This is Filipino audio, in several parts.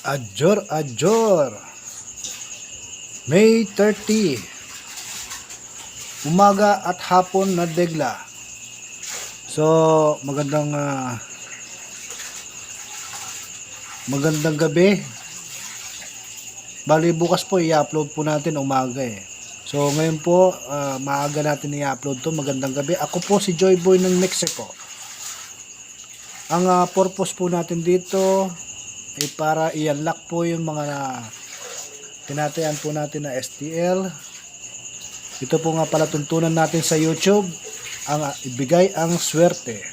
Adjor, adjor. May 30. Umaga at hapon na degla. So, magandang gabi. Bali bukas po i-upload po natin umaga eh. So, ngayon po maaga natin i-upload to. Magandang gabi. Ako po si Joy Boy ng Mexico. Ang purpose po natin dito ay para i-unlock po yung mga tinatayan po natin na STL. Ito po nga pala tuntunan natin sa YouTube, ang ibigay ang swerte.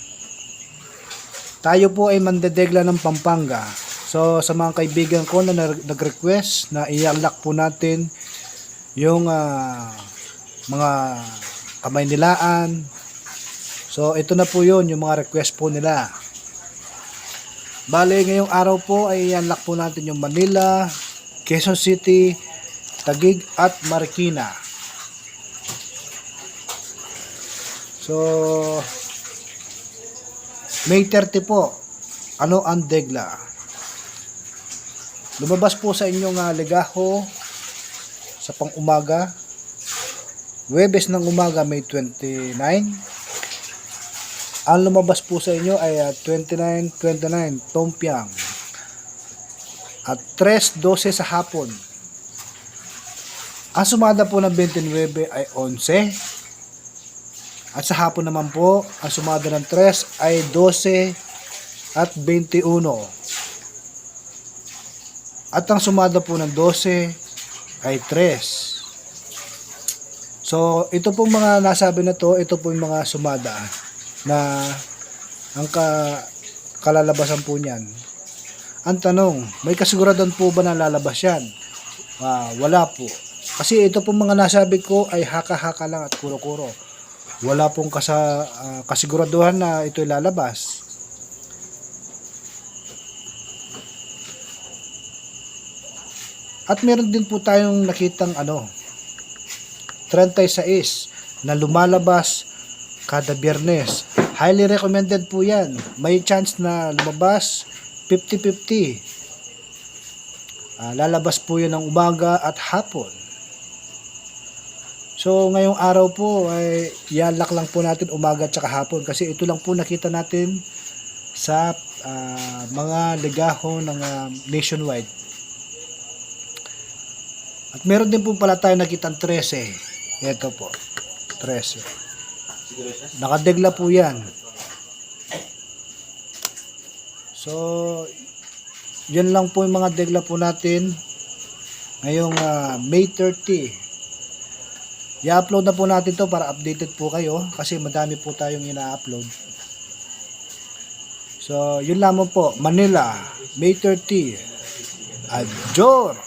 Tayo po ay mandedegla ng Pampanga. So sa mga kaibigan ko na nag-request na i-unlock po natin yung mga kamay nilaan. So ito na po yun, yung mga request po nila. Bale, ngayong araw po ay i-unlock po natin yung Manila, Quezon City, Taguig at Marikina. So, May 30 po. Ano ang degla? Lumabas po sa inyong legaho sa pang-umaga. Huwebes ng umaga, May 29. Ang lumabas po sa inyo ay 29-29, Tompiang. At 3-12 sa hapon. Ang sumada po ng 29 ay 11. At sa hapon naman po, ang sumada ng 3 ay 12 at 21. At ang sumada po ng 12 ay 3. So, ito pong mga nasabi na to, ito po yung mga sumada na ang kalalabasan po niyan. Ang tanong, may kasiguraduhan po ba na lalabas yan? Wala po. Kasi ito pong mga nasabi ko ay haka-haka lang at kuro-kuro. Wala pong kasiguraduhan na ito lalabas. At meron din po tayong nakitang 36 na lumalabas kada Biyernes. Highly recommended po yan. May chance na lumabas 50-50. Lalabas po yun ng umaga at hapon. So ngayong araw po ay i-unlock lang po natin umaga at saka hapon. Kasi ito lang po nakita natin sa mga legaho ng nationwide. At meron din po pala tayo nakitang 13. Ito po, 13. Nakadegla po yan. So, yan lang po yung mga degla po natin ngayong May 30. I-upload na po natin to para updated po kayo kasi madami po tayong ina-upload. So, yun lamang po. Manila, May 30. Adjor!